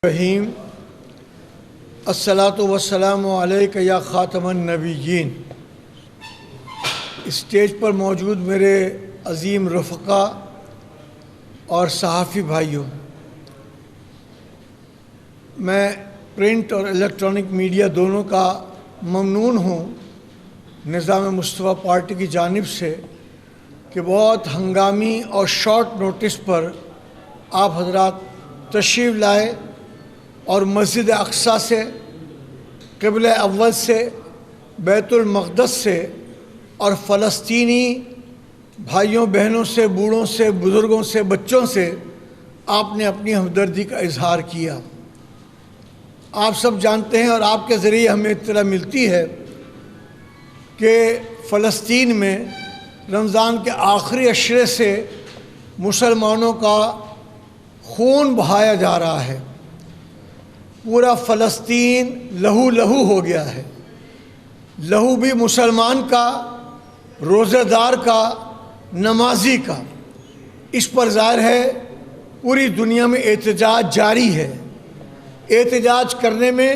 رحیم الصلاۃ والسلام علیک یا خاتم النبیین۔ اسٹیج پر موجود میرے عظیم رفقا اور صحافی بھائیوں، میں پرنٹ اور الیکٹرانک میڈیا دونوں کا ممنون ہوں نظام مصطفیٰ پارٹی کی جانب سے کہ بہت ہنگامی اور شارٹ نوٹس پر آپ حضرات تشریف لائے اور مسجد اقصیٰ سے، قبلہ اول سے، بیت المقدس سے اور فلسطینی بھائیوں بہنوں سے، بوڑھوں سے، بزرگوں سے، بچوں سے آپ نے اپنی ہمدردی کا اظہار کیا۔ آپ سب جانتے ہیں اور آپ کے ذریعے ہمیں اطلاع ملتی ہے کہ فلسطین میں رمضان کے آخری عشرے سے مسلمانوں کا خون بہایا جا رہا ہے۔ پورا فلسطین لہو لہو ہو گیا ہے، لہو بھی مسلمان کا، روزہ دار کا، نمازی کا۔ اس پر ظاہر ہے پوری دنیا میں احتجاج جاری ہے۔ احتجاج کرنے میں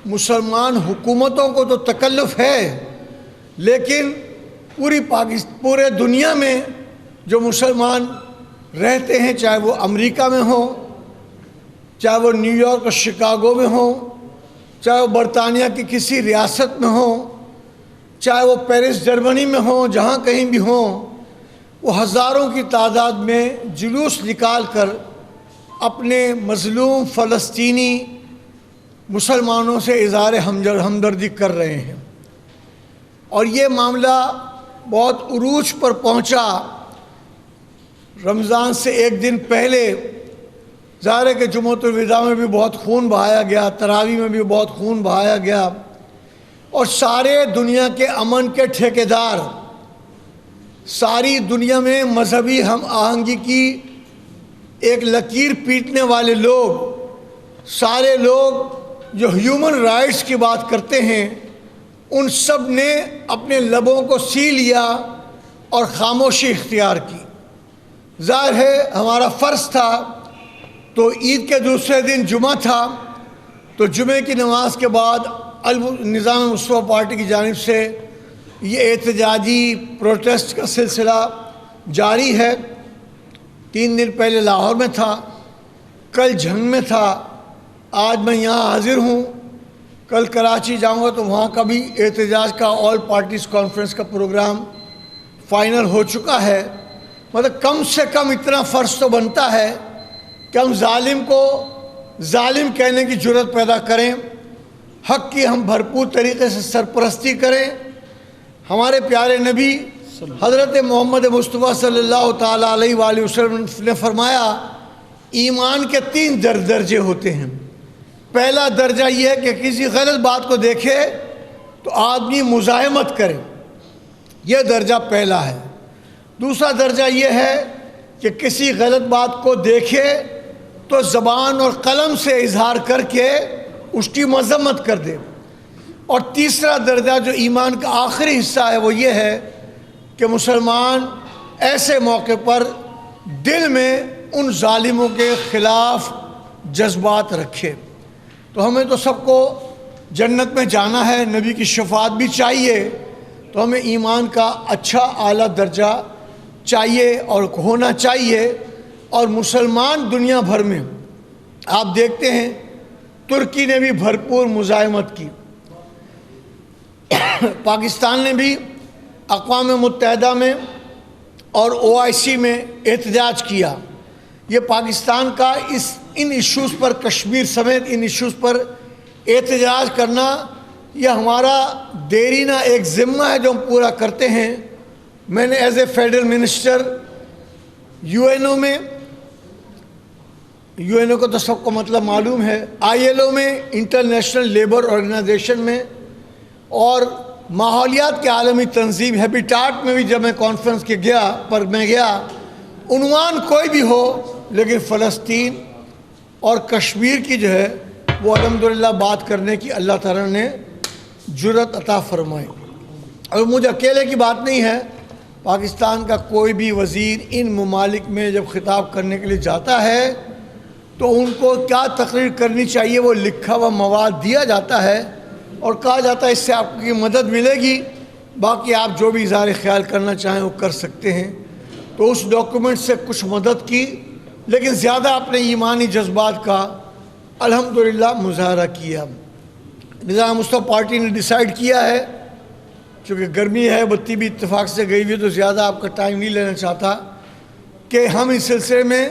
مسلمان حکومتوں کو تو تکلف ہے، لیکن پورے دنیا میں جو مسلمان رہتے ہیں، چاہے وہ امریکہ میں ہوں، چاہے وہ نیو یارک اور شکاگو میں ہوں، چاہے وہ برطانیہ کی کسی ریاست میں ہوں، چاہے وہ پیرس جرمنی میں ہوں، جہاں کہیں بھی ہوں، وہ ہزاروں کی تعداد میں جلوس نکال کر اپنے مظلوم فلسطینی مسلمانوں سے اظہار ہمدردی کر رہے ہیں۔ اور یہ معاملہ بہت عروج پر پہنچا۔ رمضان سے ایک دن پہلے ظاہر ہے کہ جمعۃ الوداع میں بھی بہت خون بہایا گیا، تراویح میں بھی بہت خون بہایا گیا، اور سارے دنیا کے امن کے ٹھیکیدار، ساری دنیا میں مذہبی ہم آہنگی کی ایک لکیر پیٹنے والے لوگ، سارے لوگ جو ہیومن رائٹس کی بات کرتے ہیں، ان سب نے اپنے لبوں کو سی لیا اور خاموشی اختیار کی۔ ظاہر ہے ہمارا فرض تھا، تو عید کے دوسرے دن جمعہ تھا، تو جمعہ کی نماز کے بعد نظام مصطفیٰ پارٹی کی جانب سے یہ احتجاجی پروٹیسٹ کا سلسلہ جاری ہے۔ 3 دن پہلے لاہور میں تھا، کل جھنگ میں تھا، آج میں یہاں حاضر ہوں۔ کل کراچی جاؤں گا تو وہاں کا بھی احتجاج کا آل پارٹیز کانفرنس کا پروگرام فائنل ہو چکا ہے۔ مطلب کم سے کم اتنا فرض تو بنتا ہے کہ ہم ظالم کو ظالم کہنے کی جرات پیدا کریں، حق کی ہم بھرپور طریقے سے سرپرستی کریں۔ ہمارے پیارے نبی حضرت محمد مصطفیٰ صلی اللہ تعالیٰ علیہ وآلہ وسلم نے فرمایا ایمان کے 3 درجے ہوتے ہیں۔ پہلا درجہ یہ ہے کہ کسی غلط بات کو دیکھے تو آدمی مزاحمت کرے، یہ درجہ پہلا ہے۔ دوسرا درجہ یہ ہے کہ کسی غلط بات کو دیکھے تو زبان اور قلم سے اظہار کر کے اس کی مذمت کر دے۔ اور تیسرا درجہ جو ایمان کا آخری حصہ ہے وہ یہ ہے کہ مسلمان ایسے موقع پر دل میں ان ظالموں کے خلاف جذبات رکھے۔ تو ہمیں تو سب کو جنت میں جانا ہے، نبی کی شفاعت بھی چاہیے، تو ہمیں ایمان کا اچھا اعلیٰ درجہ چاہیے اور ہونا چاہیے۔ اور مسلمان دنیا بھر میں آپ دیکھتے ہیں ترکی نے بھی بھرپور مزاحمت کی، پاکستان نے بھی اقوام متحدہ میں اور OIC میں احتجاج کیا۔ یہ پاکستان کا ان ایشوز پر، کشمیر سمیت ان ایشوز پر احتجاج کرنا، یہ ہمارا دیرینہ ایک ذمہ ہے جو ہم پورا کرتے ہیں۔ میں نے as a federal minister UNO میں، UNO کو تو سب کو مطلب معلوم ہے، ILO میں، انٹرنیشنل لیبر آرگنائزیشن میں، اور ماحولیات کے عالمی تنظیم ہیبیٹاٹ میں بھی جب میں کانفرنس کے گیا، عنوان کوئی بھی ہو لیکن فلسطین اور کشمیر کی جو ہے وہ الحمدللہ بات کرنے کی اللہ تعالیٰ نے جرات عطا فرمائی۔ اور مجھے اکیلے کی بات نہیں ہے، پاکستان کا کوئی بھی وزیر ان ممالک میں جب خطاب کرنے کے لیے جاتا ہے تو ان کو کیا تقریر کرنی چاہیے وہ لکھا ہوا مواد دیا جاتا ہے اور کہا جاتا ہے اس سے آپ کی مدد ملے گی، باقی آپ جو بھی اظہار خیال کرنا چاہیں وہ کر سکتے ہیں۔ تو اس ڈاکیومنٹ سے کچھ مدد کی، لیکن زیادہ اپنے ایمانی جذبات کا الحمدللہ مظاہرہ کیا۔ نظام مصطفیٰ پارٹی نے ڈیسائیڈ کیا ہے، چونکہ گرمی ہے، بتی بھی اتفاق سے گئی ہوئی، تو زیادہ آپ کا ٹائم نہیں لینا چاہتا، کہ ہم اس سلسلے میں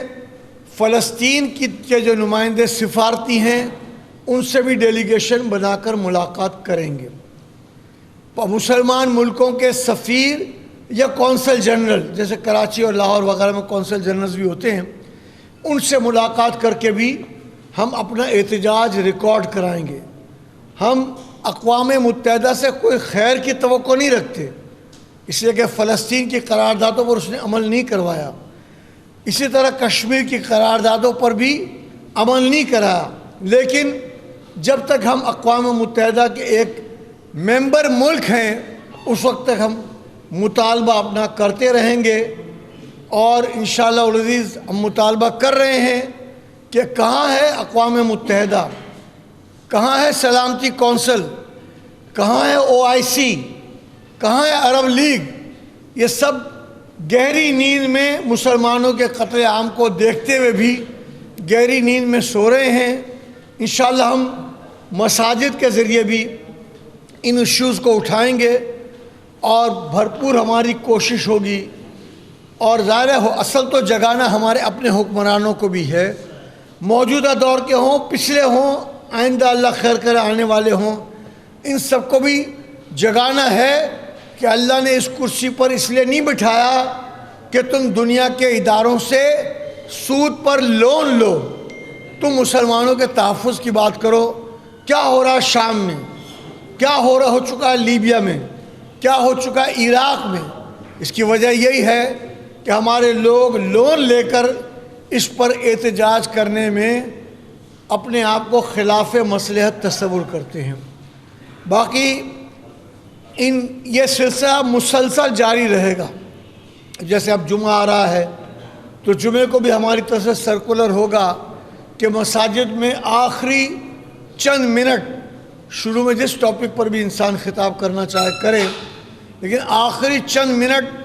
فلسطین کے جو نمائندے سفارتی ہیں ان سے بھی ڈیلیگیشن بنا کر ملاقات کریں گے۔ مسلمان ملکوں کے سفیر یا کونسل جنرل، جیسے کراچی اور لاہور وغیرہ میں کونسل جنرلز بھی ہوتے ہیں، ان سے ملاقات کر کے بھی ہم اپنا احتجاج ریکارڈ کرائیں گے۔ ہم اقوام متحدہ سے کوئی خیر کی توقع نہیں رکھتے، اس لیے کہ فلسطین کی قراردادوں پر اس نے عمل نہیں کروایا، اسی طرح کشمیر کی قراردادوں پر بھی عمل نہیں کرایا، لیکن جب تک ہم اقوام متحدہ کے ایک ممبر ملک ہیں اس وقت تک ہم مطالبہ اپنا کرتے رہیں گے۔ اور انشاءاللہ العزیز ہم مطالبہ کر رہے ہیں کہ کہاں ہے اقوام متحدہ، کہاں ہے سلامتی کونسل، کہاں ہے OIC، کہاں ہے عرب لیگ؟ یہ سب گہری نیند میں مسلمانوں کے قتل عام کو دیکھتے ہوئے بھی گہری نیند میں سو رہے ہیں۔ انشاءاللہ ہم مساجد کے ذریعے بھی ان ایشوز کو اٹھائیں گے اور بھرپور ہماری کوشش ہوگی، اور ظاہر ہو اصل تو جگانا ہمارے اپنے حکمرانوں کو بھی ہے، موجودہ دور کے ہوں، پچھلے ہوں، آئندہ اللہ خیر کرے آنے والے ہوں، ان سب کو بھی جگانا ہے کہ اللہ نے اس کرسی پر اس لیے نہیں بٹھایا کہ تم دنیا کے اداروں سے سود پر لون لو، تم مسلمانوں کے تحفظ کی بات کرو۔ کیا ہو رہا ہے شام میں، کیا ہو چکا ہے لیبیا میں، کیا ہو چکا ہے عراق میں؟ اس کی وجہ یہی ہے کہ ہمارے لوگ لون لے کر اس پر احتجاج کرنے میں اپنے آپ کو خلاف مصلحت تصور کرتے ہیں۔ باقی یہ سلسلہ مسلسل جاری رہے گا۔ جیسے اب جمعہ آ رہا ہے تو جمعے کو بھی ہماری طرف سے سرکولر ہوگا کہ مساجد میں آخری چند منٹ، شروع میں جس ٹاپک پر بھی انسان خطاب کرنا چاہے کرے، لیکن آخری چند منٹ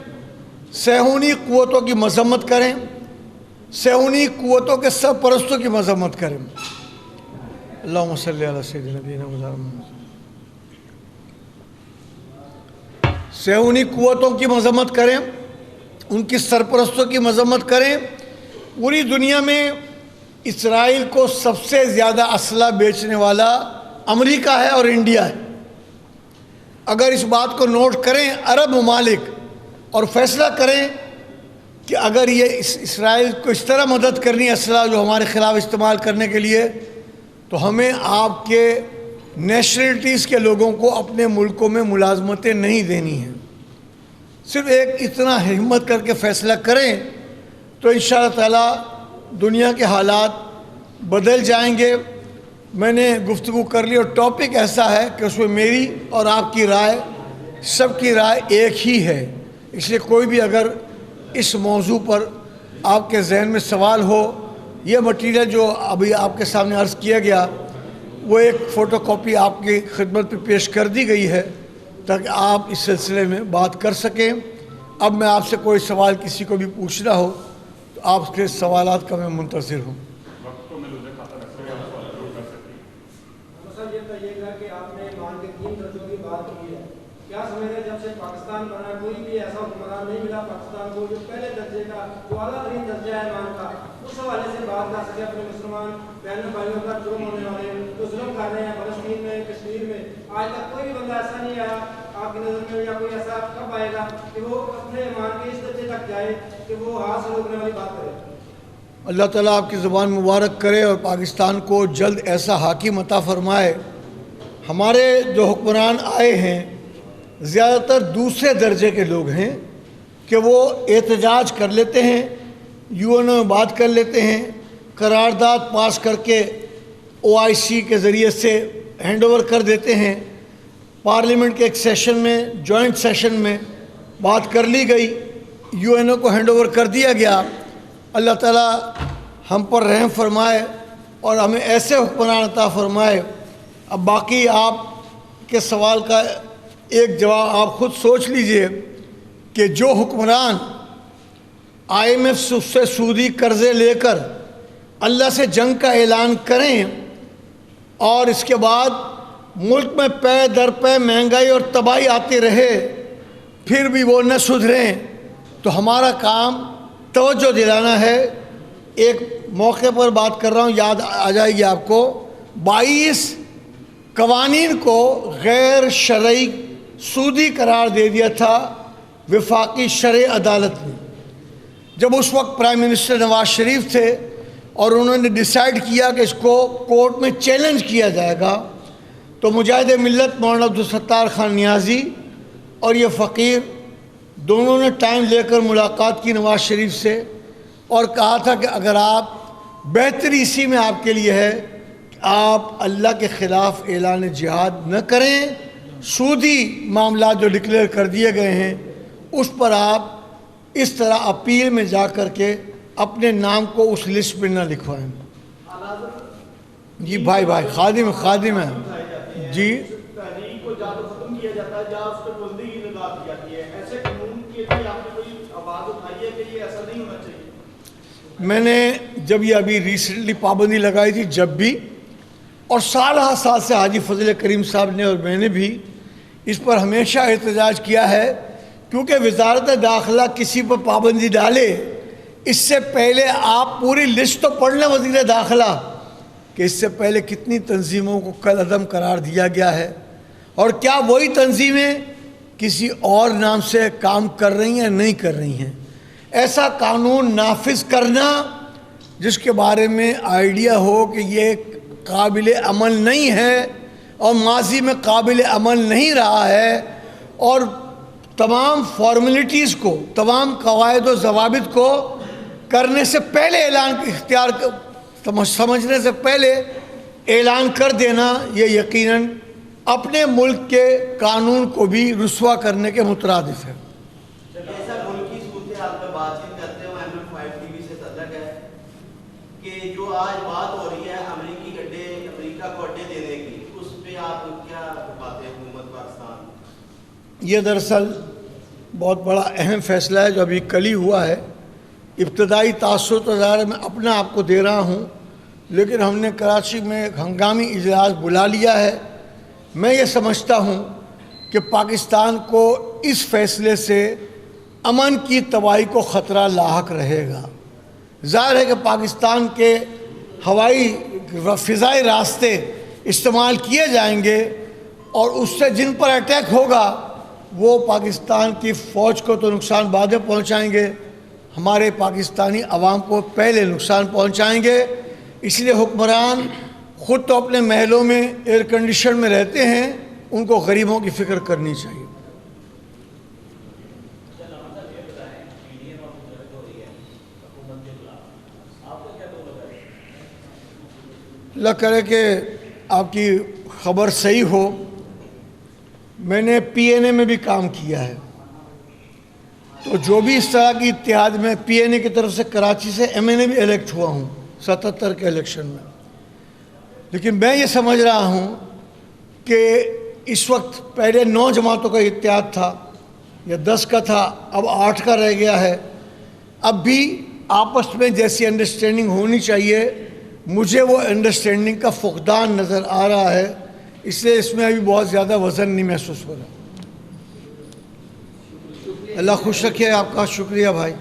صہیونی قوتوں کی مذمت کریں، صہیونی قوتوں کے سرپرستوں کی مذمت کریں۔ اللہم صلی علی سیدنا نبینا محمد۔ صہیونی قوتوں کی مذمت کریں، ان کی سرپرستوں کی مذمت کریں۔ پوری دنیا میں اسرائیل کو سب سے زیادہ اسلحہ بیچنے والا امریکہ ہے اور انڈیا ہے۔ اگر اس بات کو نوٹ کریں عرب ممالک اور فیصلہ کریں کہ اگر یہ اسرائیل کو اس طرح مدد کرنی ہے اسلحہ جو ہمارے خلاف استعمال کرنے کے لیے، تو ہمیں آپ کے نیشنلٹیز کے لوگوں کو اپنے ملکوں میں ملازمتیں نہیں دینی ہیں۔ صرف ایک اتنا ہمت کر کے فیصلہ کریں تو انشاءاللہ تعالیٰ دنیا کے حالات بدل جائیں گے۔ میں نے گفتگو کر لی اور ٹاپک ایسا ہے کہ اس میں میری اور آپ کی رائے، سب کی رائے ایک ہی ہے، اس لیے کوئی بھی اگر اس موضوع پر آپ کے ذہن میں سوال ہو، یہ مٹیریل جو ابھی آپ کے سامنے عرض کیا گیا وہ ایک فوٹو کاپی آپ کی خدمت پہ پیش کر دی گئی ہے تاکہ آپ اس سلسلے میں بات کر سکیں۔ اب میں آپ سے کوئی سوال کسی کو بھی پوچھنا ہو تو آپ کے سوالات کا میں منتظر ہوں۔ کیا سمجھتے ہیں جب سے پاکستان بنا کوئی بھی ایسا حکمران نہیں ملا پاکستان کو جو پہلے درجے کا، جو اعلیٰ ترین درجہ ہے ایمان کا، اس حوالے سے بات کر سکے اپنے مسلمان بہن بھائیوں کا جرم ہونے والے جو ظلم کر رہے ہیں فلسطین میں، کشمیر میں؟ آج تک کوئی بھی بندہ ایسا نہیں آیا آپ کی نظر میں، یا کوئی ایسا کب آئے گا کہ وہ اپنے ایمان کے اس درجے تک جائے کہ وہ ہاتھ سے روکنے والی بات کرے؟ اللہ تعالیٰ آپ کی زبان مبارک کرے اور پاکستان کو جلد ایسا حاکم عطا فرمائے۔ ہمارے جو حکمران آئے ہیں زیادہ تر دوسرے درجے کے لوگ ہیں کہ وہ احتجاج کر لیتے ہیں، UN میں بات کر لیتے ہیں، قرارداد پاس کر کے OIC کے ذریعے سے ہینڈ اوور کر دیتے ہیں، پارلیمنٹ کے ایک سیشن میں، جوائنٹ سیشن میں بات کر لی گئی، UN کو ہینڈ اوور کر دیا گیا۔ اللہ تعالیٰ ہم پر رحم فرمائے اور ہمیں ایسے حکمران عطا فرمائے۔ اب باقی آپ کے سوال کا ایک جواب آپ خود سوچ لیجئے کہ جو حکمران IMF سے سودی قرضے لے کر اللہ سے جنگ کا اعلان کریں اور اس کے بعد ملک میں پے در پے مہنگائی اور تباہی آتی رہے پھر بھی وہ نہ سدھریں، تو ہمارا کام توجہ دلانا ہے۔ ایک موقع پر بات کر رہا ہوں، یاد آ جائے گی آپ کو، 22 قوانین کو غیر شرعی سودی قرار دے دیا تھا وفاقی شرعی عدالت نے۔ جب اس وقت پرائم منسٹر نواز شریف تھے اور انہوں نے ڈیسائیڈ کیا کہ اس کو کورٹ میں چیلنج کیا جائے گا، تو مجاہد ملت مولانا عبدالستار خان نیازی اور یہ فقیر دونوں نے ٹائم لے کر ملاقات کی نواز شریف سے اور کہا تھا کہ اگر آپ بہتری اسی میں آپ کے لیے ہے کہ آپ اللہ کے خلاف اعلان جہاد نہ کریں، سودی معاملات جو ڈکلیئر کر دیے گئے ہیں اس پر آپ اس طرح اپیل میں جا کر کے اپنے نام کو اس لسٹ میں نہ لکھوائیں۔ جی بھائی خادم ہے جی۔ تحریک کو جا تو ختم کیا جاتا ہے، جا اس پہ بندگی لگا دی جاتی ہے، ایسے قانون کے لیے آپ نے کوئی آواز اٹھائی ہے کہ یہ ایسا نہیں ہونا چاہیے؟ میں نے جب یہ ابھی ریسنٹلی پابندی لگائی تھی جب بھی، اور سال ہر سال سے حاجی فضل کریم صاحب نے اور میں نے بھی اس پر ہمیشہ احتجاج کیا ہے، کیونکہ وزارت داخلہ کسی پر پابندی ڈالے اس سے پہلے آپ پوری لسٹ تو پڑھ لیں وزیر داخلہ کہ اس سے پہلے کتنی تنظیموں کو کل عدم قرار دیا گیا ہے، اور کیا وہی تنظیمیں کسی اور نام سے کام کر رہی ہیں نہیں کر رہی ہیں۔ ایسا قانون نافذ کرنا جس کے بارے میں آئیڈیا ہو کہ یہ قابل عمل نہیں ہے اور ماضی میں قابل عمل نہیں رہا ہے، اور تمام فارمیلٹیز کو، تمام قواعد و ضوابط کو کرنے سے پہلے اعلان اختیار سمجھنے سے پہلے اعلان کر دینا، یہ یقیناً اپنے ملک کے قانون کو بھی رسوا کرنے کے مترادف ہے۔ ایسا ملکی صورتحال پہ بات چیت کرتے ہوئے MN5 TV سے تعلق ہے کہ جو آج بات ہو رہی ہے امریکہ کو اڈے دینے کی، اس پہ آپ کیا باتیں حکومت پاکستان؟ یہ دراصل بہت بڑا اہم فیصلہ ہے جو ابھی کل ہی ہوا ہے۔ ابتدائی تاثر تو ظاہر میں اپنا آپ کو دے رہا ہوں، لیکن ہم نے کراچی میں ایک ہنگامی اجلاس بلا لیا ہے۔ میں یہ سمجھتا ہوں کہ پاکستان کو اس فیصلے سے امن کی تباہی کو خطرہ لاحق رہے گا۔ ظاہر ہے کہ پاکستان کے ہوائی فضائی راستے استعمال کیے جائیں گے اور اس سے جن پر اٹیک ہوگا وہ پاکستان کی فوج کو تو نقصان بعد پہنچائیں گے، ہمارے پاکستانی عوام کو پہلے نقصان پہنچائیں گے۔ اس لیے حکمران خود تو اپنے محلوں میں ایئر کنڈیشن میں رہتے ہیں، ان کو غریبوں کی فکر کرنی چاہیے۔ اللہ کرے کہ آپ کی خبر صحیح ہو۔ میں نے PNA میں بھی کام کیا ہے، تو جو بھی اس طرح کی اتحاد میں PNA کی طرف سے کراچی سے MNA بھی الیکٹ ہوا ہوں 77 کے الیکشن میں، لیکن میں یہ سمجھ رہا ہوں کہ اس وقت پہلے 9 جماعتوں کا اتحاد تھا یا 10 کا تھا، اب 8 کا رہ گیا ہے۔ اب بھی آپس میں جیسی انڈرسٹینڈنگ ہونی چاہیے، مجھے وہ انڈرسٹینڈنگ کا فقدان نظر آ رہا ہے، اس لیے اس میں ابھی بہت زیادہ وزن نہیں محسوس ہو رہا۔ اللہ خوش رکھے آپ کا، شکریہ بھائی۔